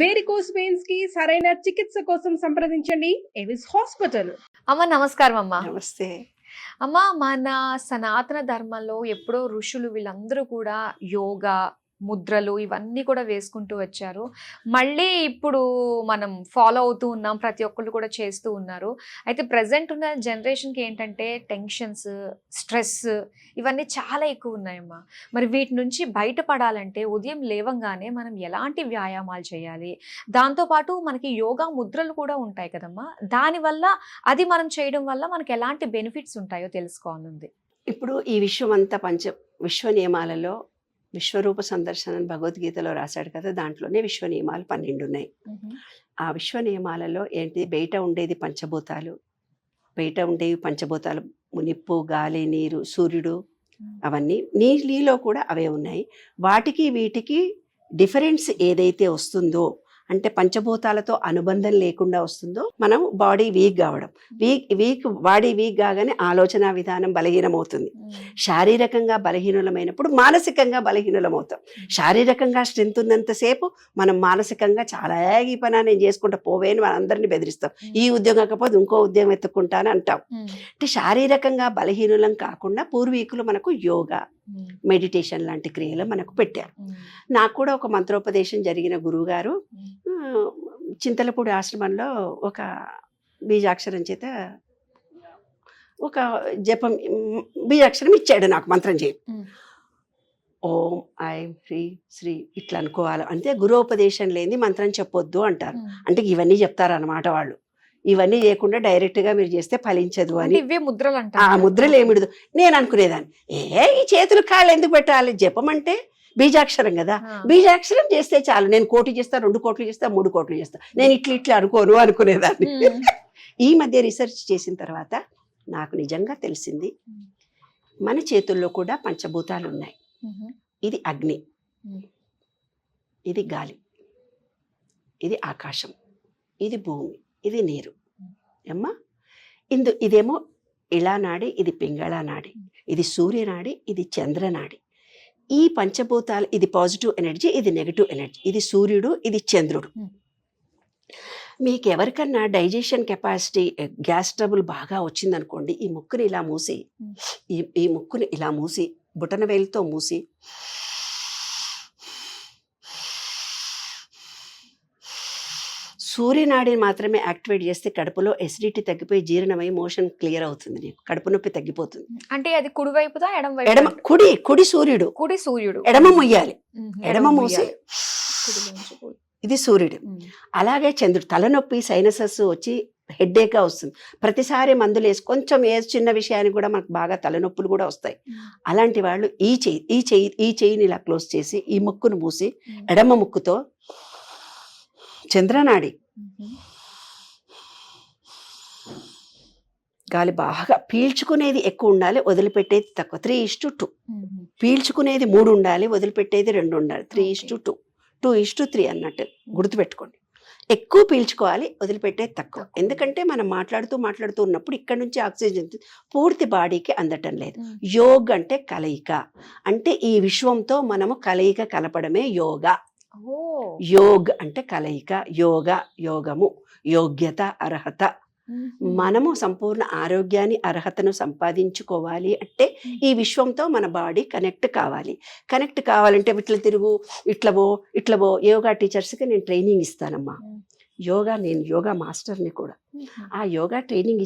Varicose veins కి సరైన చికిత్స కోసం సంప్రదించండి ఎవిస్ హాస్పిటల్. అమ్మ నమస్కారం అమ్మ. నమస్తే అమ్మ, మన సనాతన ధర్మంలో ఎప్పుడో ఋషులు వీళ్ళందరూ కూడా యోగా ముద్రలు ఇవన్నీ కూడా వేసుకుంటూ వచ్చారు. మళ్ళీ ఇప్పుడు మనం ఫాలో అవుతూ ఉన్నాం, ప్రతి ఒక్కళ్ళు కూడా చేస్తూ ఉన్నారు. అయితే ప్రజెంట్ ఉన్న జనరేషన్కి ఏంటంటే టెన్షన్స్, స్ట్రెస్ ఇవన్నీ చాలా ఎక్కువ ఉన్నాయమ్మా. మరి వీటి నుంచి బయటపడాలంటే ఉదయం లేవంగానే మనం ఎలాంటి వ్యాయామాలు చేయాలి? దాంతోపాటు మనకి యోగా ముద్రలు కూడా ఉంటాయి కదమ్మా, దానివల్ల అది మనం చేయడం వల్ల మనకి ఎలాంటి బెనిఫిట్స్ ఉంటాయో తెలుసుకోవాలంది. ఇప్పుడు ఈ విశ్వం అంతా విశ్వ నియమాలలో విశ్వరూప సందర్శనం భగవద్గీతలో రాశాడు కదా, దాంట్లోనే విశ్వ నియమాలు 12 ఉన్నాయి. ఆ విశ్వ నియమాలలో ఏంటి, బయట ఉండేది పంచభూతాలు, నిప్పు, గాలి, నీరు, సూర్యుడు, అవన్నీ నీలో కూడా అవే ఉన్నాయి. వాటికి వీటికి డిఫరెన్స్ ఏదైతే వస్తుందో, అంటే పంచభూతాలతో అనుబంధం లేకుండా వస్తుందో, మనం బాడీ వీక్ కావడం, బాడీ వీక్ కాగానే ఆలోచన విధానం బలహీనమవుతుంది. శారీరకంగా బలహీనమైనప్పుడు మానసికంగా బలహీనమవుతాం. శారీరకంగా స్ట్రెంత్ ఉన్నంతసేపు మనం మానసికంగా చాలా ఈ పని నేను చేసుకుంటా పోవేని మనందరినీ బెదిరిస్తాం. ఈ ఉద్యోగం కాకపోతే ఇంకో ఉద్యోగం ఎత్తుకుంటాను అంటాం. అంటే శారీరకంగా బలహీనులం కాకుండా పూర్వీకులు మనకు యోగా, మెడిటేషన్ లాంటి క్రియలు మనకు పెట్టారు. నాకు కూడా ఒక మంత్రోపదేశం జరిగిన గురువుగారు చింతలపూడి ఆశ్రమంలో ఒక బీజాక్షరం చేత ఒక జపం బీజాక్షరం ఇచ్చాడు నాకు, మంత్రం చేయి. ఓం ఐం హ్రీ శ్రీ ఇట్లా అనుకోవాలి. అంటే గురోపదేశం లేని మంత్రం చెప్పొద్దు అంటారు. అంటే ఇవన్నీ చెప్తారన్నమాట వాళ్ళు. ఇవన్నీ చేయకుండా డైరెక్ట్ గా మీరు చేస్తే ఫలించదు అని. ఆ ముద్రలు ఏమిడదు నేను అనుకునేదాన్ని. ఈ చేతులు కాళ్ళు ఎందుకు పెట్టాలి? జపం అంటే బీజాక్షరం కదా, బీజాక్షరం చేస్తే చాలు. నేను 1 కోటి చేస్తా, 2 కోట్లు చేస్తా, 3 కోట్లు చేస్తా, నేను ఇట్లా అనుకునేదాన్ని. ఈ మధ్య రీసెర్చ్ చేసిన తర్వాత నాకు నిజంగా తెలిసింది, మన చేతుల్లో కూడా పంచభూతాలు ఉన్నాయి. ఇది అగ్ని, ఇది గాలి, ఇది ఆకాశం, ఇది భూమి, ఇది నీరు. అమ్మా ఇదేమో ఇళానాడి, ఇది పింగళానాడి, ఇది సూర్యనాడి, ఇది చంద్రనాడి. ఈ పంచభూతాలు, ఇది పాజిటివ్ ఎనర్జీ, ఇది నెగటివ్ ఎనర్జీ. ఇది సూర్యుడు, ఇది చంద్రుడు. మీకు ఎవరికన్నా డైజెషన్ కెపాసిటీ, గ్యాస్ ట్రబుల్ బాగా వచ్చిందనుకోండి, ఈ ముక్కుని ఇలా మూసి, ఈ ముక్కుని ఇలా మూసి, బుటన వేలుతో మూసి సూర్యనాడిని మాత్రమే యాక్టివేట్ చేస్తే కడుపులో ఎసిడిటీ తగ్గిపోయి జీర్ణమై మోషన్ క్లియర్ అవుతుంది. నీకు కడుపు నొప్పి తగ్గిపోతుంది. అంటే అది కుడివైపుదా ఎడమ? కుడి సూర్యుడు, ఎడమ ముయ్యాలి. ఎడమ మూసి ఇది సూర్యుడు. అలాగే చంద్రుడు. తలనొప్పి, సైనసస్ వచ్చి హెడ్ఏక్గా వస్తుంది. ప్రతిసారి మందులు వేసి కొంచెం ఏ చిన్న విషయానికి కూడా మనకు బాగా తలనొప్పులు కూడా వస్తాయి. అలాంటి వాళ్ళు ఈ చెయ్యిని ఇలా క్లోజ్ చేసి ఈ ముక్కును మూసి ఎడమ ముక్కుతో చంద్రనాడి గాలి బాగా పీల్చుకునేది ఎక్కువ ఉండాలి, వదిలిపెట్టేది తక్కువ. 3:2. పీల్చుకునేది 3 ఉండాలి, వదిలిపెట్టేది 2 ఉండాలి. 3:2, 2:3 అన్నట్టు గుర్తుపెట్టుకోండి. ఎక్కువ పీల్చుకోవాలి, వదిలిపెట్టేది తక్కువ. ఎందుకంటే మనం మాట్లాడుతూ ఉన్నప్పుడు ఇక్కడ నుంచి ఆక్సిజన్ పూర్తి బాడీకి అందటం లేదు. యోగ్ అంటే కలయిక, అంటే ఈ విశ్వంతో మనము కలయిక కలపడమే యోగా. యోగ్ అంటే కలయిక, యోగము, యోగ్యత, అర్హత. మనము సంపూర్ణ ఆరోగ్యాన్ని, అర్హతను సంపాదించుకోవాలి అంటే ఈ విశ్వంతో మన బాడీ కనెక్ట్ కావాలంటే ఇట్లవో యోగా టీచర్స్కి నేను ట్రైనింగ్ ఇస్తానమ్మా. నేను యోగా మాస్టర్ని కూడా. ఆ యోగా ట్రైనింగ్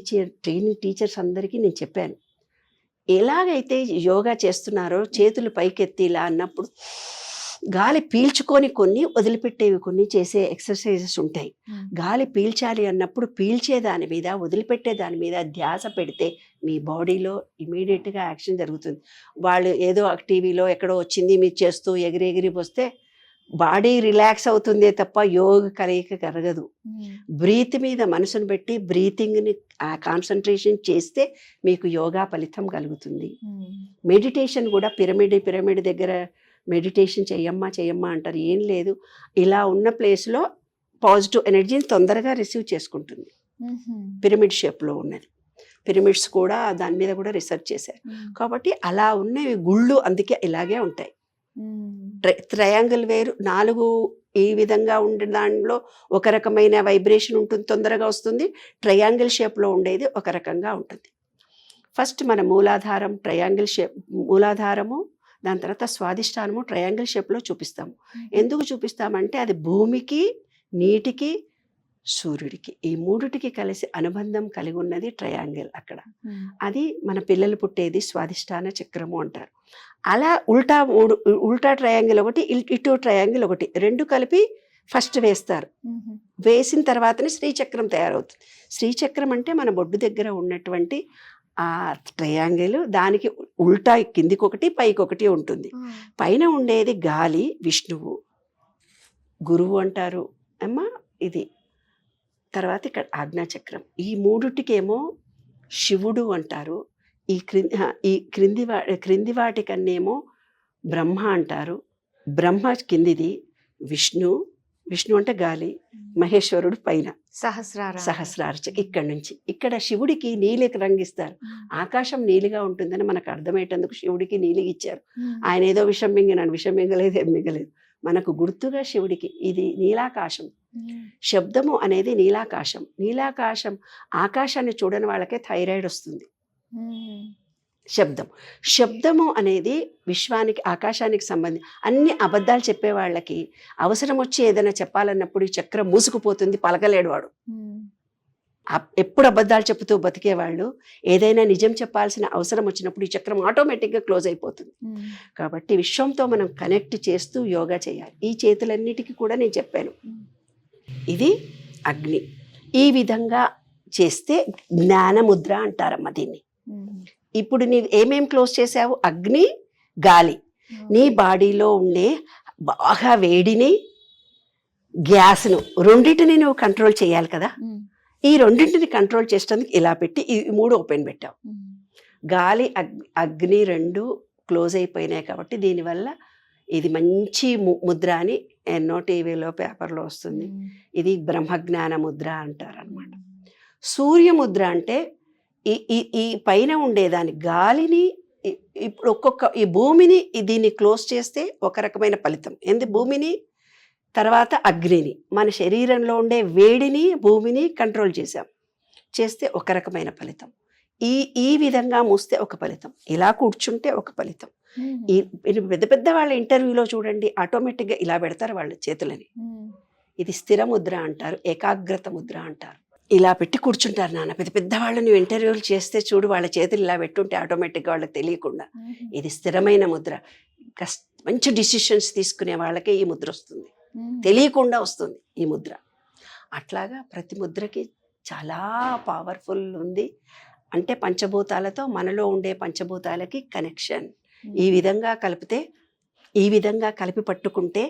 టీచర్స్ అందరికీ నేను చెప్పాను, ఎలాగైతే యోగా చేస్తున్నారో చేతులు పైకెత్తి ఇలా అన్నప్పుడు గాలి పీల్చుకొని కొన్ని, వదిలిపెట్టేవి కొన్ని చేసే ఎక్సర్సైజెస్ ఉంటాయి. గాలి పీల్చాలి అన్నప్పుడు పీల్చే దాని మీద, వదిలిపెట్టే దాని మీద ధ్యాస పెడితే మీ బాడీలో ఇమీడియట్గా యాక్షన్ జరుగుతుంది. వాళ్ళు ఏదో టీవీలో ఎక్కడో వచ్చింది మీరు చేస్తూ ఎగిరి వస్తే బాడీ రిలాక్స్ అవుతుందే తప్ప యోగ కలయిక కరగదు. బ్రీత్ మీద మనసును పెట్టి బ్రీతింగ్ని కాన్సన్ట్రేషన్ చేస్తే మీకు యోగా ఫలితం కలుగుతుంది. మెడిటేషన్ కూడా పిరమిడ్ దగ్గర మెడిటేషన్ చెయ్యమ్మా అంటారు. ఏం లేదు, ఇలా ఉన్న ప్లేస్లో పాజిటివ్ ఎనర్జీని తొందరగా రిసీవ్ చేసుకుంటుంది. పిరమిడ్ షేప్లో ఉన్నది. పిరమిడ్స్ కూడా దాని మీద కూడా రీసెర్చ్ చేశారు. కాబట్టి అలా ఉన్నవి గుళ్ళు అందుకే ఇలాగే ఉంటాయి. ట్రయాంగిల్ వేరు, 4 ఈ విధంగా ఉండే దానిలో ఒక రకమైన వైబ్రేషన్ ఉంటుంది, తొందరగా వస్తుంది. ట్రయాంగిల్ షేప్లో ఉండేది ఒక రకంగా ఉంటుంది. ఫస్ట్ మన మూలాధారం ట్రయాంగిల్ షేప్, మూలాధారము, దాని తర్వాత స్వాదిష్టానము ట్రయాంగిల్ షేప్లో చూపిస్తాము. ఎందుకు చూపిస్తామంటే అది భూమికి, నీటికి, సూర్యుడికి, ఈ మూడిటికి కలిసి అనుబంధం కలిగి ఉన్నది ట్రయాంగిల్ అక్కడ. అది మన పిల్లలు పుట్టేది స్వాదిష్టాన చక్రము అంటారు. అలా ఉల్టా ట్రయాంగిల్ ఒకటి, ఇటు ట్రయాంగిల్ ఒకటి, రెండు కలిపి ఫస్ట్ వేస్తారు. వేసిన తర్వాతనే శ్రీచక్రం తయారవుతుంది. శ్రీచక్రం అంటే మన బొడ్డు దగ్గర ఉన్నటువంటి ఆ ట్రయాంగిల్, దానికి ఉల్టా కిందికి ఒకటి పైకి ఒకటి ఉంటుంది. పైన ఉండేది గాలి, విష్ణువు, గురువు అంటారు అమ్మా. ఇది తర్వాత ఇక్కడ ఆజ్ఞాచక్రం. ఈ మూడుటికేమో శివుడు అంటారు. ఈ క్రింది వాటికన్నేమో బ్రహ్మ అంటారు. బ్రహ్మ కిందిది, విష్ణు అంటే గాలి, మహేశ్వరుడు పైన సహస్రార ఇక్కడ నుంచి. ఇక్కడ శివుడికి నీలి రంగిస్తారు. ఆకాశం నీలిగా ఉంటుందని మనకు అర్థమయ్యేటందుకు శివుడికి నీలి ఇచ్చారు. ఆయన ఏదో విషం మింగినాడు, విషం మింగలేదు, ఏం మింగలేదు. మనకు గుర్తుగా శివుడికి ఇది నీలాకాశం. శబ్దము అనేది నీలాకాశం. నీలాకాశం, ఆకాశాన్ని చూడని వాళ్ళకే థైరాయిడ్ వస్తుంది. శబ్దము అనేది విశ్వానికి, ఆకాశానికి సంబంధించి అన్ని అబద్ధాలు చెప్పే వాళ్ళకి అవసరం వచ్చి ఏదైనా చెప్పాలన్నప్పుడు ఈ చక్రం మూసుకుపోతుంది, పలకలేడు వాడు. ఎప్పుడు అబద్ధాలు చెప్తూ బతికేవాళ్ళు ఏదైనా నిజం చెప్పాల్సిన అవసరం వచ్చినప్పుడు ఈ చక్రం ఆటోమేటిక్గా క్లోజ్ అయిపోతుంది. కాబట్టి విశ్వంతో మనం కనెక్ట్ చేస్తూ యోగా చేయాలి. ఈ చేతులన్నిటికీ కూడా నేను చెప్పాను, ఇది అగ్ని. ఈ విధంగా చేస్తే జ్ఞానముద్ర అంటారమ్మ దీన్ని. ఇప్పుడు నీ ఏమేం క్లోజ్ చేసావు? అగ్ని, గాలి. నీ బాడీలో ఉండే బాగా వేడిని, గ్యాస్ను, రెండింటిని నువ్వు కంట్రోల్ చేయాలి కదా. ఈ రెండింటిని కంట్రోల్ చేసేందుకు ఇలా పెట్టి ఈ మూడు ఓపెన్ పెట్టావు. గాలి, అగ్ని రెండు క్లోజ్ అయిపోయినాయి కాబట్టి దీనివల్ల ఇది మంచి ముద్ర అని ఎన్నో టీవీలో పేపర్లో వస్తుంది. ఇది బ్రహ్మజ్ఞాన ముద్ర అంటారు అనమాట. సూర్యముద్ర అంటే ఈ పైన ఉండేదాన్ని, గాలిని, ఇప్పుడు ఈ భూమిని దీన్ని క్లోజ్ చేస్తే ఒక రకమైన ఫలితం. భూమిని, తర్వాత అగ్నిని, మన శరీరంలో ఉండే వేడిని, భూమిని కంట్రోల్ చేస్తే ఒక రకమైన ఫలితం. ఈ విధంగా మూస్తే ఒక ఫలితం, ఇలా కూర్చుంటే ఒక ఫలితం. ఈ పెద్ద పెద్ద వాళ్ళ ఇంటర్వ్యూలో చూడండి, ఆటోమేటిక్గా ఇలా పెడతారు వాళ్ళ చేతులని. ఇది స్థిర ముద్ర అంటారు, ఏకాగ్రత ముద్ర అంటారు. ఇలా పెట్టి కూర్చుంటారు నాన్న. పెద్ద పెద్ద వాళ్ళు నువ్వు ఇంటర్వ్యూలు చేస్తే చూడు, వాళ్ళ చేతులు ఇలా పెట్టుంటే ఆటోమేటిక్గా వాళ్ళకి తెలియకుండా. ఇది స్థిరమైన ముద్ర. మంచి డిసిషన్స్ తీసుకునే వాళ్ళకే ఈ ముద్ర వస్తుంది, తెలియకుండా వస్తుంది ఈ ముద్ర. అట్లాగా ప్రతి ముద్రకి చాలా పవర్ఫుల్ ఉంది. అంటే పంచభూతాలతో, మనలో ఉండే పంచభూతాలకి కనెక్షన్. ఈ విధంగా కలిపితే, ఈ విధంగా కలిపి పట్టుకుంటే,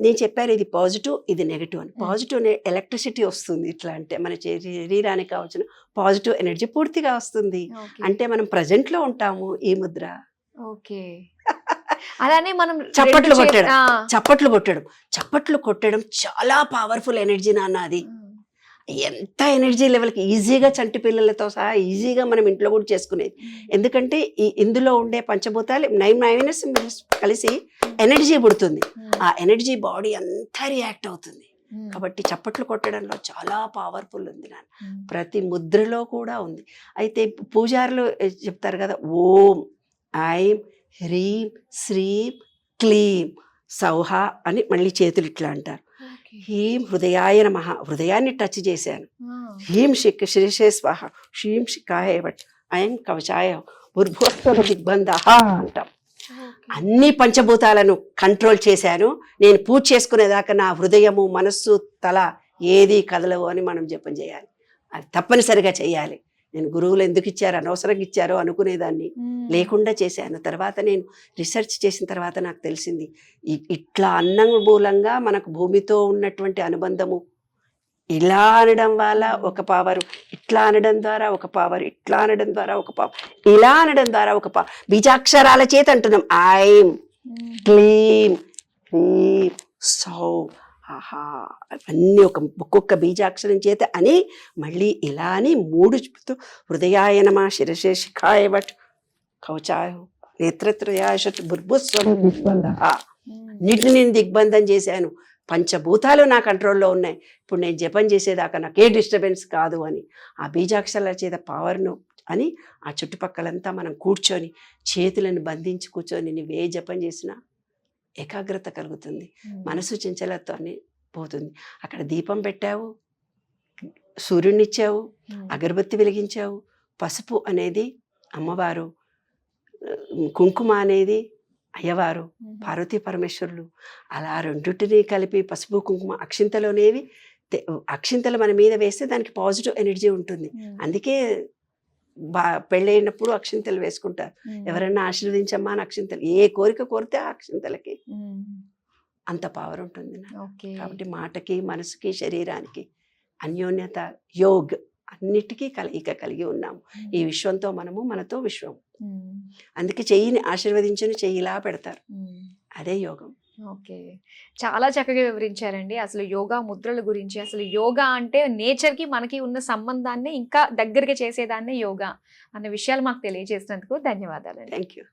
నేను చెప్పాను ఇది పాజిటివ్, ఇది నెగిటివ్ అని. పాజిటివ్ ఎలక్ట్రిసిటీ వస్తుంది. ఇట్లా అంటే మన శరీరానికి కావాల్సిన పాజిటివ్ ఎనర్జీ పూర్తిగా వస్తుంది. అంటే మనం ప్రజెంట్లో ఉంటాము. ఈ ముద్ర. ఓకే. అలానే మనం చప్పట్లు కొట్టడం చాలా పవర్ఫుల్ ఎనర్జీ నాన్న. అది ఎంత ఎనర్జీ లెవెల్కి ఈజీగా చంటి పిల్లలతో సహా ఈజీగా మనం ఇంట్లో కూడా చేసుకునేది. ఎందుకంటే ఇందులో ఉండే పంచభూతాలు 9 కలిసి ఎనర్జీ పుడుతుంది. ఆ ఎనర్జీ బాడీ అంతా రియాక్ట్ అవుతుంది. కాబట్టి చప్పట్లు కొట్టడంలో చాలా పవర్ఫుల్ ఉంది నాన్న. ప్రతి ముద్రలో కూడా ఉంది. అయితే పూజారులు చెప్తారు కదా, ఓం ఐం హ్రీం శ్రీం క్లీం సౌహ అని మళ్ళీ చేతులు ఇట్లా అంటారు. హీం హృదయాయ నమః, హృదయాన్ని టచ్ చేశాను. హీం శిరసే స్వాహ, షీం శిఖాయ వట్, అయం కవచాయ బుర్భోత్తర దిగ్బంధ అంటాం. అన్ని పంచభూతాలను కంట్రోల్ చేశాను. నేను పూజ చేసుకునేదాకా నా హృదయము, మనస్సు, తల ఏది కదలవు అని మనం జపం చేయాలి. అది తప్పనిసరిగా చేయాలి. నేను గురువులు ఎందుకు ఇచ్చారు, అనవసరంగా ఇచ్చారో అనుకునేదాన్ని, లేకుండా చేశాను. తర్వాత నేను రీసెర్చ్ చేసిన తర్వాత నాకు తెలిసింది, ఇట్లా అన్నం మూలంగా మనకు భూమితో ఉన్నటువంటి అనుబంధము, ఇలా అనడం వల్ల ఒక పవరు, ఇట్లా అనడం ద్వారా ఒక పవర్, ఇట్లా అనడం ద్వారా ఒక పవర్, ఇలా అనడం ద్వారా ఒక పవర్. బీజాక్షరాల చేత అంటున్నాం, ఐం క్లీం హ్రీం సౌ ఆహా, అన్నీ ఒక్కొక్క బీజాక్షరం చేత అని మళ్ళీ ఇలా అని 3 చెప్తూ హృదయాయ నమః, శిరసే శిఖాయ వట్, కవచాయ నేత్రత్రయాయ బుర్భుస్వం దిగ్బంధ, నీటిని నేను దిగ్బంధం చేశాను. పంచభూతాలు నా కంట్రోల్లో ఉన్నాయి, ఇప్పుడు నేను జపం చేసేదాకా నాకు ఏ డిస్టర్బెన్స్ కాదు అని ఆ బీజాక్షరాల చేత పవర్ను అని ఆ చుట్టుపక్కలంతా మనం కూర్చొని చేతులను బంధించి కూర్చొని నువ్వు ఏ జపం చేసినా ఏకాగ్రత కలుగుతుంది, మనసు చంచలత్వాన్ని పోతుంది. అక్కడ దీపం పెట్టావు, సూర్యునిచ్చావు, అగరబత్తి వెలిగించావు, పసుపు అనేది అమ్మవారు, కుంకుమ అనేది అయ్యవారు, పార్వతీ పరమేశ్వరులు, అలా రెండింటినీ కలిపి పసుపు కుంకుమ అక్షింతలోనేవి అక్షింతలు మన మీద వేస్తే దానికి పాజిటివ్ ఎనర్జీ ఉంటుంది. అందుకే పెళ్ళైనప్పుడు అక్షింతలు వేసుకుంటారు. ఎవరైనా ఆశీర్వదించమ్మా అని అక్షింతలు, ఏ కోరిక కోరితే ఆ అక్షింతలకి అంత పవర్ ఉంటుంది. కాబట్టి మాటకి, మనసుకి, శరీరానికి అన్యోన్యత, యోగ్ అన్నిటికీ కలయిక కలిగి ఉన్నాము. ఈ విశ్వంతో మనము, మనతో విశ్వం. అందుకే చెయ్యిని ఆశీర్వదించుని చెయ్యిలా పెడతారు, అదే యోగం. ఓకే, చాలా చక్కగా వివరించారండి అసలు యోగా ముద్రల గురించి. అసలు యోగా అంటే నేచర్కి మనకి ఉన్న సంబంధాన్ని ఇంకా దగ్గరగా చేసేదాన్నే యోగా అన్న విషయాలు మాకు తెలియజేసినందుకు ధన్యవాదాలండి. Thank you.